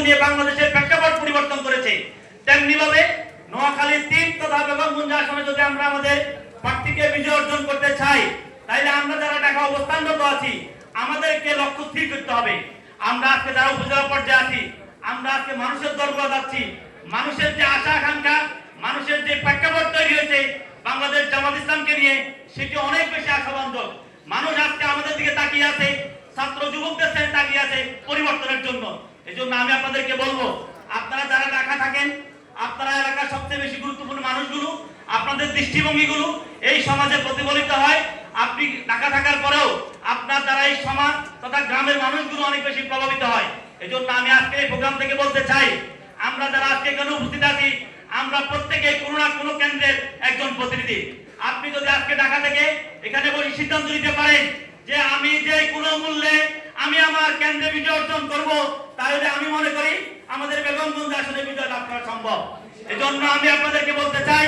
নিয়ে বাংলাদেশের প্রেক্ষাপট পরিবর্তন করেছে। তেমনি ভাবে নোয়াখালী 3 তথা বেগমগঞ্জ আসনে যদি আমরা আমাদের প্রার্থীকে বিজয় অর্জন করতে চাই, তাইলে আমরা যারা ঢাকা অবস্থানরত আছি আমাদেরকে লক্ষ্য স্থির করতে হবে। আমরা আজকে যারা উপজেলা পর্যায়ে আছি, আমরা আজকে মানুষের দরবারে যাচ্ছি। মানুষের যে আশা আকাঙ্ক্ষা, মানুষের যে প্রেক্ষাপট তৈরি হয়েছে বাংলাদেশ জামাত ইসলামকে নিয়ে, সেটি অনেক বেশি আশাবান্ধক। মানুষ আজকে আমাদের দিকে তাকিয়ে আছে, ছাত্র যুবকদের দিকে তাকিয়ে আছে পরিবর্তনের জন্য। এজন্য আমি আপনাদেরকে বলবো, আপনারা যারা ঢাকা থাকেন, আপনারা এলাকার সবচেয়ে বেশি গুরুত্বপূর্ণ মানুষগুলো, আপনাদের দৃষ্টিভঙ্গিগুলো এই সমাজে প্রতিফলিত হয়। আপনি ঢাকা থাকার পরেও আপনার দ্বারা এই সমাজ তথা গ্রামের মানুষগুলো অনেক বেশি প্রভাবিত হয়। এজন্য আমি আজকে এই প্রোগ্রাম থেকে বলতে চাই, আমরা যারা আজকে এখানে উপস্থিত আছি, আমরা প্রত্যেকে কোনো না কোনো কেন্দ্রের একজন প্রতিনিধি। আপনি যদি আজকে ঢাকা থেকে এখানে বসে সিদ্ধান্ত নিতে পারেন যে আমি যে কোনো মূল্যে আমি আমার কেন্দ্রে বিজয় অর্জন করব, তাহলে আমি মনে করি আমাদের বেগমগঞ্জ আসনে বিজয় লাভ করা সম্ভব। এজন্য আমি আপনাদেরকে বলতে চাই,